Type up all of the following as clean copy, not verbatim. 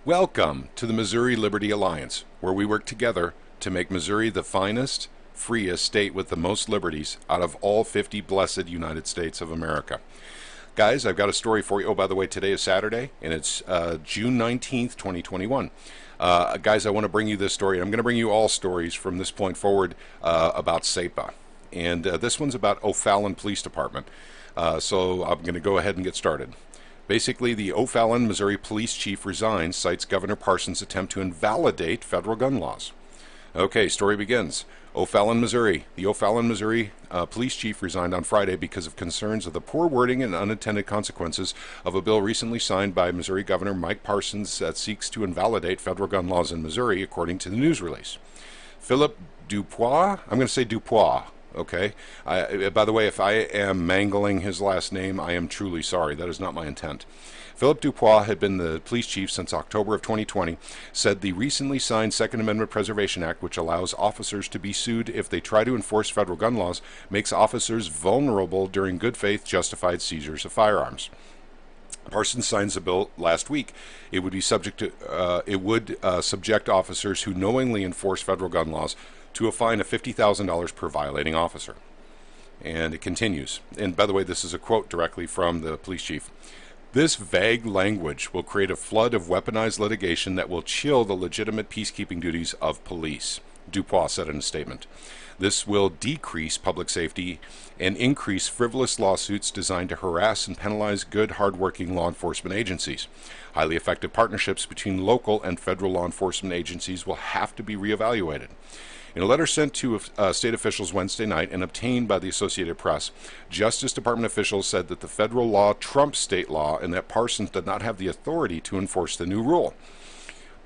Welcome to the Missouri Liberty Alliance, where we work together to make Missouri the finest, freest state with the most liberties out of all 50 blessed United States of America. Guys, I've got a story for you. Oh, by the way, today is Saturday, and it's June 19th, 2021. Guys, I want to bring you this story. I'm going to bring you all stories from this point forward about SAPA. And this one's about O'Fallon Police Department. So I'm going to go ahead and get started. Basically, the O'Fallon, Missouri police chief resigns, cites Governor Parson's attempt to invalidate federal gun laws. Okay, story begins. O'Fallon, Missouri. The O'Fallon, Missouri police chief resigned on Friday because of concerns of the poor wording and unintended consequences of a bill recently signed by Missouri Governor Mike Parsons that seeks to invalidate federal gun laws in Missouri, according to the news release. Philip Dupois, I'm going to say Dupois. Okay. By the way, if I am mangling his last name, I am truly sorry. That is not my intent. Philip Dupois had been the police chief since October of 2020, said the recently signed Second Amendment Preservation Act, which allows officers to be sued if they try to enforce federal gun laws, makes officers vulnerable during good faith justified seizures of firearms. Parsons signs the bill last week. It would be subject to subject officers who knowingly enforce federal gun laws to a fine of $50,000 per violating officer. And it continues. And by the way, this is a quote directly from the police chief. This vague language will create a flood of weaponized litigation that will chill the legitimate peacekeeping duties of police, Dupois said in a statement. This will decrease public safety and increase frivolous lawsuits designed to harass and penalize good, hardworking law enforcement agencies. Highly effective partnerships between local and federal law enforcement agencies will have to be reevaluated. In a letter sent to state officials Wednesday night and obtained by the Associated Press, Justice Department officials said that the federal law trumps state law and that Parson did not have the authority to enforce the new rule.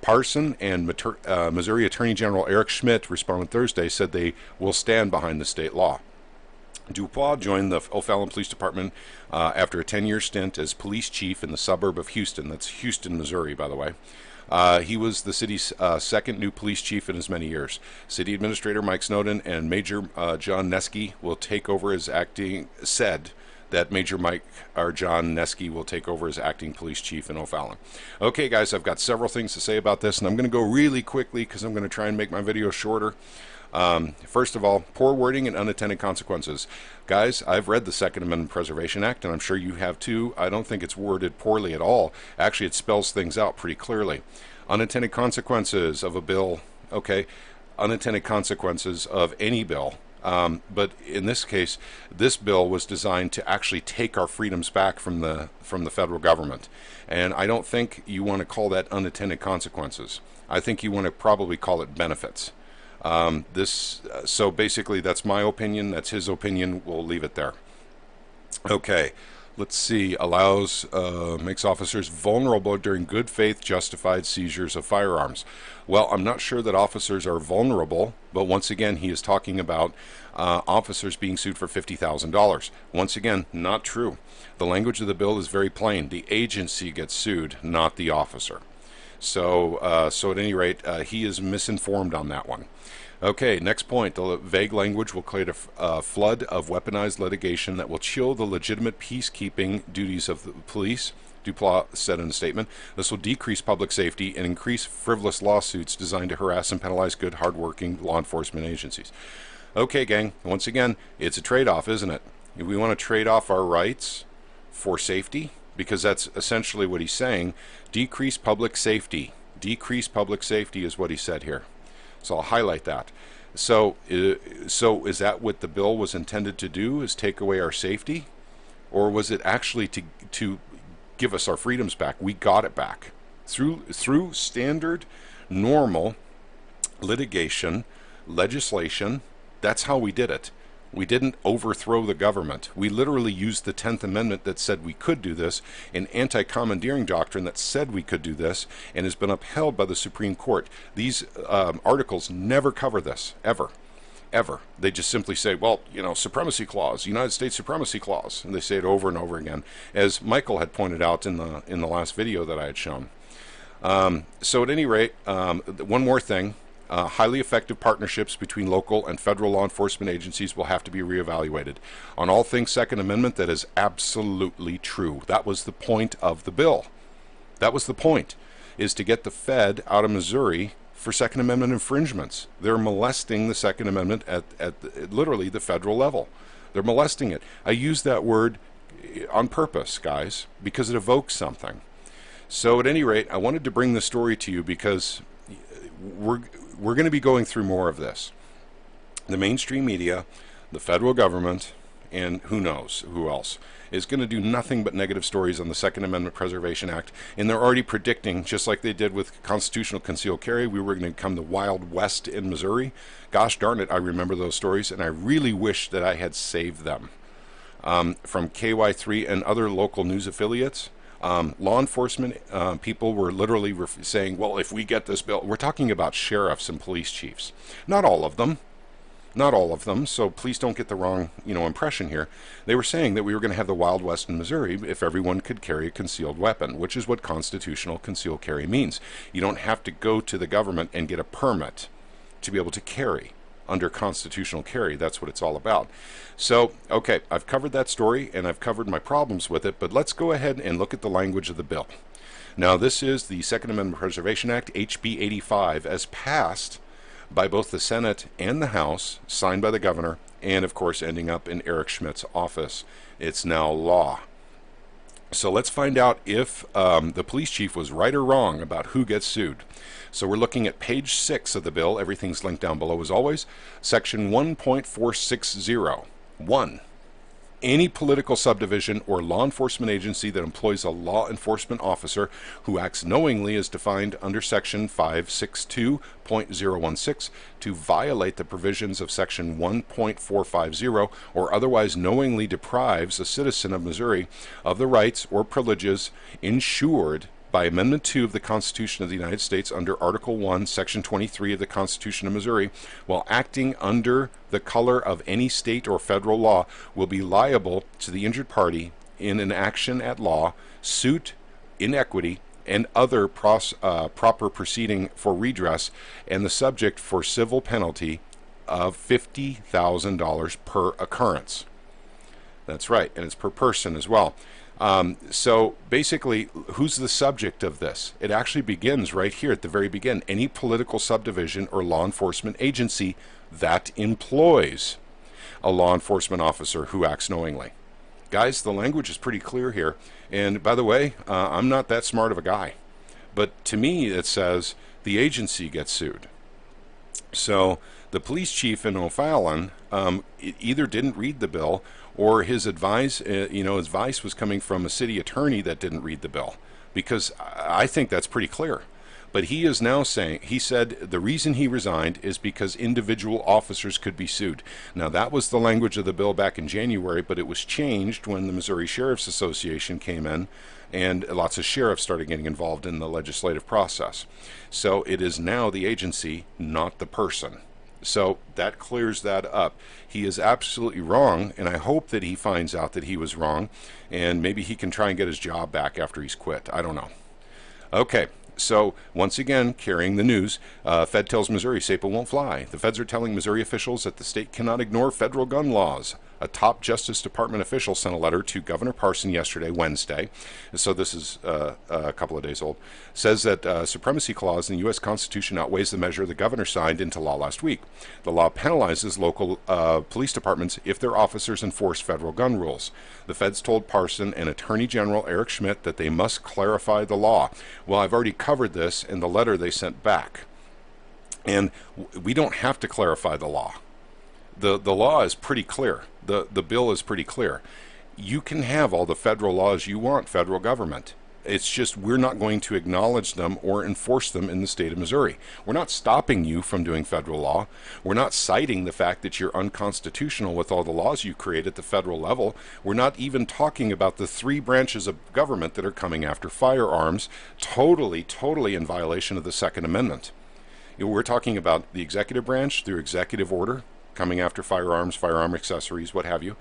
Parson and Missouri Attorney General Eric Schmidt responded Thursday, said they will stand behind the state law. Dupois joined the O'Fallon Police Department after a 10-year stint as police chief in the suburb of Houston. That's Houston, Missouri, by the way. He was the city's second new police chief in as many years. City Administrator Mike Snowden and Major John Neske will take over as acting, said that Major John Neske will take over as acting police chief in O'Fallon. Okay, guys, I've got several things to say about this, and I'm going to go really quickly because I'm going to try and make my video shorter. First of all, poor wording and unintended consequences. Guys, I've read the Second Amendment Preservation Act, and I'm sure you have too. I don't think it's worded poorly at all. Actually, it spells things out pretty clearly. Unintended consequences of a bill, okay, unintended consequences of any bill. But in this case, this bill was designed to actually take our freedoms back from the federal government. And I don't think you want to call that unintended consequences. I think you want to probably call it benefits. So basically that's my opinion, that's his opinion, we'll leave it there. Okay, let's see, makes officers vulnerable during good faith justified seizures of firearms. Well, I'm not sure that officers are vulnerable, but once again he is talking about officers being sued for $50,000. Once again, not true. The language of the bill is very plain. The agency gets sued, not the officer. So at any rate, he is misinformed on that one. Okay, next point. The vague language will create a flood of weaponized litigation that will chill the legitimate peacekeeping duties of the police, Dupois said in a statement. This will decrease public safety and increase frivolous lawsuits designed to harass and penalize good, hardworking law enforcement agencies. Okay, gang, once again, it's a trade-off, isn't it? We want to trade off our rights for safety, because that's essentially what he's saying. Decrease public safety. Decrease public safety is what he said here. So I'll highlight that. So is that what the bill was intended to do, is take away our safety? Or was it actually to give us our freedoms back? We got it back. Through standard, normal litigation, legislation, that's how we did it. We didn't overthrow the government. We literally used the 10th Amendment that said we could do this, an anti-commandeering doctrine that said we could do this, and has been upheld by the Supreme Court. These articles never cover this, ever. Ever. They just simply say, well, supremacy clause, United States supremacy clause, and they say it over and over again, as Michael had pointed out in the last video that I had shown. So at any rate, one more thing. Highly effective partnerships between local and federal law enforcement agencies will have to be reevaluated. On all things Second Amendment, that is absolutely true. That was the point of the bill. That was the point. is to get the Fed out of Missouri for Second Amendment infringements. They're molesting the Second Amendment at literally the federal level. They're molesting it. I use that word on purpose, guys, because it evokes something. So at any rate, I wanted to bring this story to you because we're going to be going through more of this. The mainstream media, the federal government, and who knows who else, is going to do nothing but negative stories on the Second Amendment Preservation Act. And they're already predicting, just like they did with constitutional concealed carry, we were going to become the Wild West in Missouri. Gosh darn it, I remember those stories, and I really wish that I had saved them. From KY3 and other local news affiliates, law enforcement people were literally saying, well, if we get this bill, we're talking about sheriffs and police chiefs. Not all of them. Not all of them, so please don't get the wrong, impression here. They were saying that we were going to have the Wild West in Missouri if everyone could carry a concealed weapon, which is what constitutional concealed carry means. You don't have to go to the government and get a permit to be able to carry under constitutional carry. That's what it's all about. So, okay, I've covered that story and I've covered my problems with it, but let's go ahead and look at the language of the bill. Now, this is the Second Amendment Preservation Act, HB 85, as passed by both the Senate and the House, signed by the governor, and of course ending up in Eric Schmidt's office. It's now law. So let's find out if the police chief was right or wrong about who gets sued. So we're looking at page 6 of the bill. Everything's linked down below as always. Section 1.460. 1. Any political subdivision or law enforcement agency that employs a law enforcement officer who acts knowingly as defined under Section 562.016 to violate the provisions of Section 1.450 or otherwise knowingly deprives a citizen of Missouri of the rights or privileges ensured by Amendment 2 of the Constitution of the United States under Article 1, Section 23 of the Constitution of Missouri, while acting under the color of any state or federal law, will be liable to the injured party in an action at law, suit in equity, and other proper proceeding for redress, and the subject for civil penalty of $50,000 per occurrence. That's right, and it's per person as well. So basically, who's the subject of this? It actually begins right here at the very beginning. Any political subdivision or law enforcement agency that employs a law enforcement officer who acts knowingly. Guys, the language is pretty clear here. And by the way, I'm not that smart of a guy. But to me, it says the agency gets sued. So the police chief in O'Fallon either didn't read the bill, or his advice, advice was coming from a city attorney that didn't read the bill, because I think that's pretty clear. But he is now saying, he said the reason he resigned is because individual officers could be sued. Now, that was the language of the bill back in January, but it was changed when the Missouri Sheriff's Association came in, and lots of sheriffs started getting involved in the legislative process. So it is now the agency, not the person. So that clears that up. He is absolutely wrong, and I hope that he finds out that he was wrong, and maybe he can try and get his job back after he's quit. I don't know. Okay, so once again, carrying the news, Fed tells Missouri SAPA won't fly. The feds are telling Missouri officials that the state cannot ignore federal gun laws. A top Justice Department official sent a letter to Governor Parson yesterday, Wednesday, so this is a couple of days old, says that supremacy clause in the U.S. Constitution outweighs the measure the governor signed into law last week. The law penalizes local police departments if their officers enforce federal gun rules. The feds told Parson and Attorney General Eric Schmidt that they must clarify the law. Well, I've already covered this in the letter they sent back. And we don't have to clarify the law. The law is pretty clear. The bill is pretty clear. You can have all the federal laws you want, federal government. It's just we're not going to acknowledge them or enforce them in the state of Missouri. We're not stopping you from doing federal law. We're not citing the fact that you're unconstitutional with all the laws you create at the federal level. We're not even talking about the 3 branches of government that are coming after firearms, totally in violation of the Second Amendment. We're talking about the executive branch through executive order, coming after firearms, firearm accessories, what have you.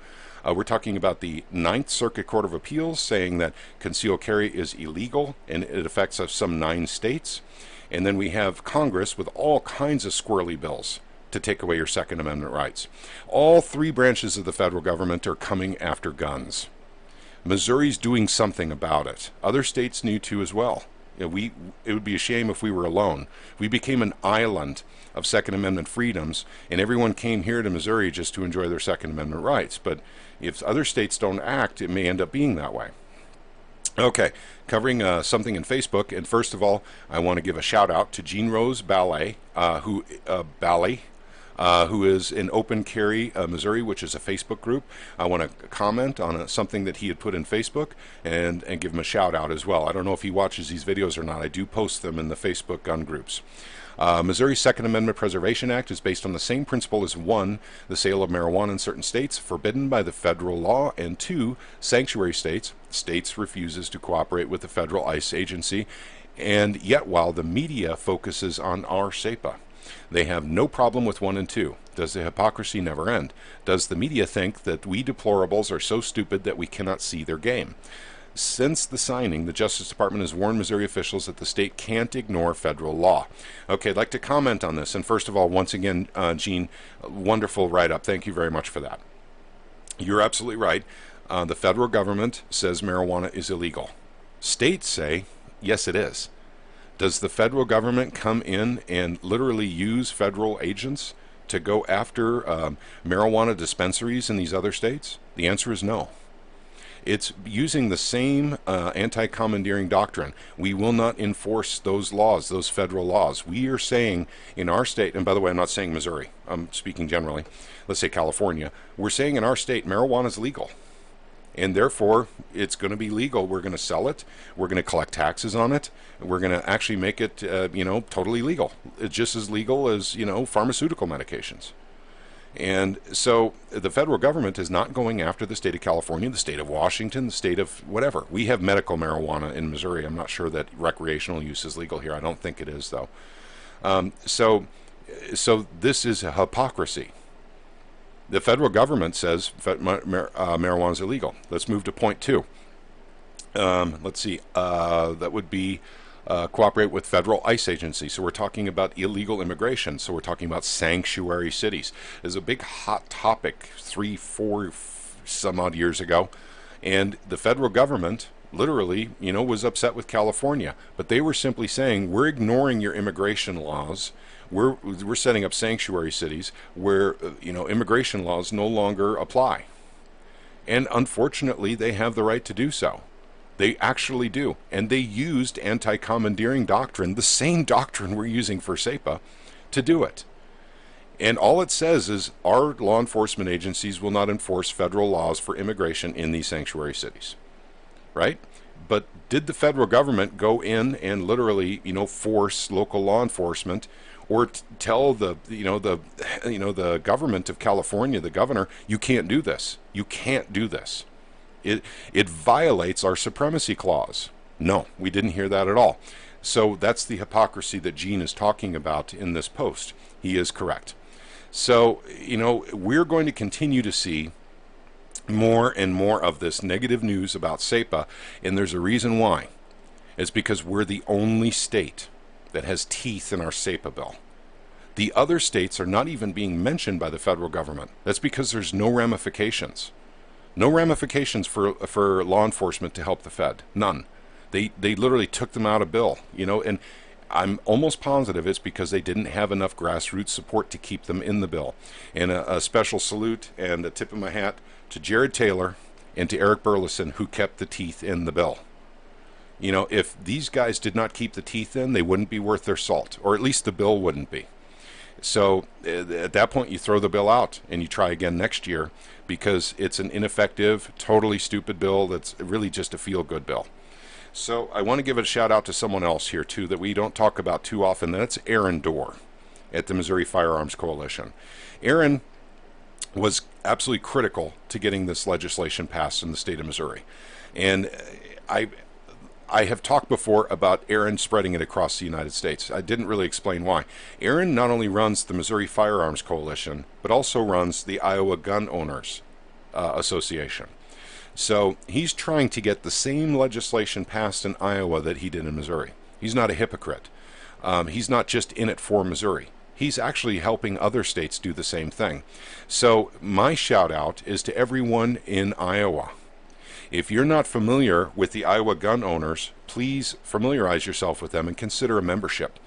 We're talking about the Ninth Circuit Court of Appeals saying that concealed carry is illegal and it affects some 9 states. And then we have Congress with all kinds of squirrely bills to take away your Second Amendment rights. All 3 branches of the federal government are coming after guns. Missouri's doing something about it. Other states need to as well. It would be a shame if we were alone. We became an island of Second Amendment freedoms, and everyone came here to Missouri just to enjoy their Second Amendment rights. But if other states don't act, it may end up being that way. Okay, covering something in Facebook, and first of all, I want to give a shout out to Jean Rose Ballet, who is in Open Carry, Missouri, which is a Facebook group. I want to comment on something that he had put in Facebook and give him a shout out as well. I don't know if he watches these videos or not. I do post them in the Facebook gun groups. Missouri's Second Amendment Preservation Act is based on the same principle as 1, the sale of marijuana in certain states, forbidden by the federal law, and 2, sanctuary states. States refuses to cooperate with the federal ICE agency, and yet while the media focuses on our SAPA. They have no problem with 1 and 2. Does the hypocrisy never end? Does the media think that we deplorables are so stupid that we cannot see their game? Since the signing, the Justice Department has warned Missouri officials that the state can't ignore federal law. Okay, I'd like to comment on this. And first of all, once again, Gene, wonderful write-up. Thank you very much for that. You're absolutely right. The federal government says marijuana is illegal. States say, yes, it is. Does the federal government come in and literally use federal agents to go after marijuana dispensaries in these other states? The answer is no. It's using the same anti-commandeering doctrine. We will not enforce those laws, those federal laws. We are saying in our state, and by the way, I'm not saying Missouri, I'm speaking generally, let's say California, we're saying in our state marijuana is legal. And therefore, it's going to be legal. We're going to sell it. We're going to collect taxes on it. We're going to actually make it, totally legal. It's just as legal as, pharmaceutical medications. And so the federal government is not going after the state of California, the state of Washington, the state of whatever. We have medical marijuana in Missouri. I'm not sure that recreational use is legal here. I don't think it is, though. So this is a hypocrisy. The federal government says marijuana is illegal. Let's move to point 2. Let's see. That would be cooperate with federal ICE agencies. So we're talking about illegal immigration. So we're talking about sanctuary cities. There's a big hot topic 3-4 some odd years ago. And the federal government literally, was upset with California. But they were simply saying, we're ignoring your immigration laws. We're setting up sanctuary cities where, immigration laws no longer apply. And unfortunately, they have the right to do so. They actually do. And they used anti-commandeering doctrine, the same doctrine we're using for SAPA, to do it. And all it says is our law enforcement agencies will not enforce federal laws for immigration in these sanctuary cities. Right? But did the federal government go in and literally, force local law enforcement or tell the government of California, the governor, you can't do this. You can't do this. It violates our supremacy clause. No, we didn't hear that at all. So that's the hypocrisy that Gene is talking about in this post. He is correct. So, we're going to continue to see more and more of this negative news about SAPA, and there's a reason why. It's because we're the only state that has teeth in our SAPA bill. The other states are not even being mentioned by the federal government. That's because there's no ramifications. No ramifications for law enforcement to help the Fed. None. They literally took them out of bill, and I'm almost positive it's because they didn't have enough grassroots support to keep them in the bill. And a special salute and a tip of my hat to Jared Taylor and to Eric Burleson, who kept the teeth in the bill. If these guys did not keep the teeth in, they wouldn't be worth their salt, or at least the bill wouldn't be. So at that point, you throw the bill out and you try again next year, because it's an ineffective, totally stupid bill that's really just a feel-good bill. So I want to give a shout out to someone else here too that we don't talk about too often. That's Aaron Dorr at the Missouri Firearms Coalition. Aaron was absolutely critical to getting this legislation passed in the state of Missouri. And I have talked before about Aaron spreading it across the United States. I didn't really explain why. Aaron not only runs the Missouri Firearms Coalition, but also runs the Iowa Gun Owners Association. So he's trying to get the same legislation passed in Iowa that he did in Missouri. He's not a hypocrite. He's not just in it for Missouri. He's actually helping other states do the same thing. So my shout out is to everyone in Iowa. If you're not familiar with the Iowa gun owners, please familiarize yourself with them and consider a membership.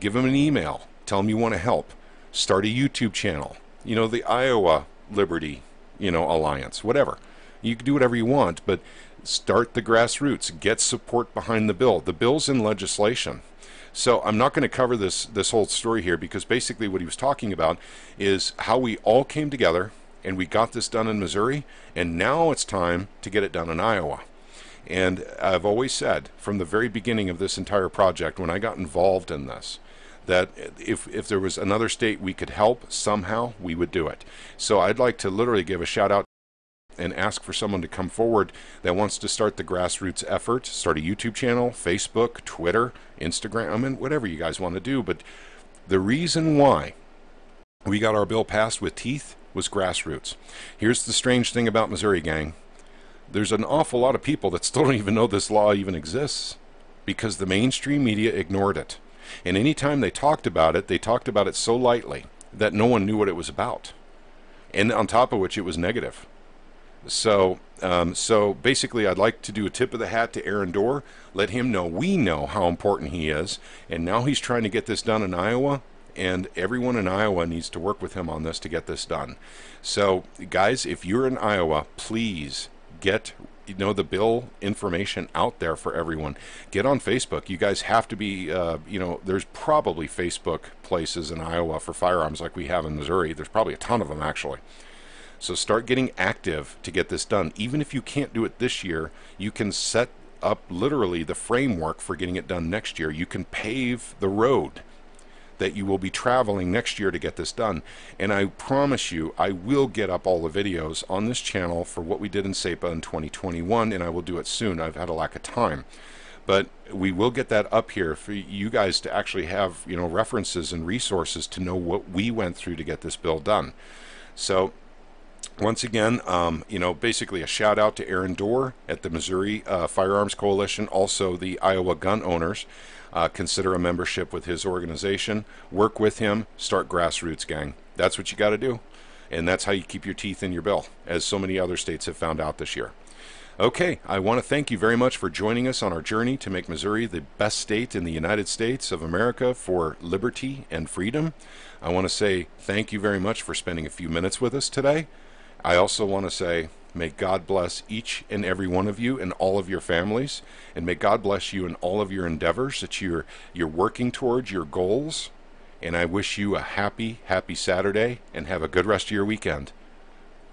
Give them an email. Tell them you want to help. Start a YouTube channel. You know, the Iowa Liberty, Alliance, whatever. You can do whatever you want, but start the grassroots. Get support behind the bill. The bill's in legislation. So I'm not going to cover this whole story here, because basically what he was talking about is how we all came together and we got this done in Missouri, and now it's time to get it done in Iowa. And I've always said from the very beginning of this entire project, when I got involved in this, that if there was another state we could help somehow, we would do it. So I'd like to literally give a shout out and ask for someone to come forward that wants to start the grassroots effort, start a YouTube channel, Facebook, Twitter, Instagram, whatever you guys want to do. But the reason why we got our bill passed with teeth was grassroots. Here's the strange thing about Missouri, gang. There's an awful lot of people that still don't even know this law even exists, because the mainstream media ignored it. And anytime they talked about it so lightly that no one knew what it was about. And on top of which, it was negative. So basically, I'd like to do a tip of the hat to Aaron Dorr. Let him know we know how important he is. And now he's trying to get this done in Iowa. And everyone in Iowa needs to work with him on this to get this done. So, guys, if you're in Iowa, please get the bill information out there for everyone. Get on Facebook. You guys have to be, there's probably Facebook places in Iowa for firearms like we have in Missouri. There's probably a ton of them, actually. So start getting active to get this done. Even if you can't do it this year, you can set up literally the framework for getting it done next year. You can pave the road that you will be traveling next year to get this done. And I promise you, I will get up all the videos on this channel for what we did in SAPA in 2021, and I will do it soon. I've had a lack of time. But we will get that up here for you guys to actually have, references and resources to know what we went through to get this bill done. So once again, basically a shout out to Aaron Dorr at the Missouri Firearms Coalition, also the Iowa gun owners. Consider a membership with his organization. Work with him. Start grassroots, gang. That's what you got to do. And that's how you keep your teeth in your bill, as so many other states have found out this year. Okay, I want to thank you very much for joining us on our journey to make Missouri the best state in the United States of America for liberty and freedom. I want to say thank you very much for spending a few minutes with us today. I also want to say, may God bless each and every one of you and all of your families, and may God bless you in all of your endeavors that you're working towards your goals. And I wish you a happy Saturday, and have a good rest of your weekend.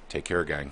Take care, gang.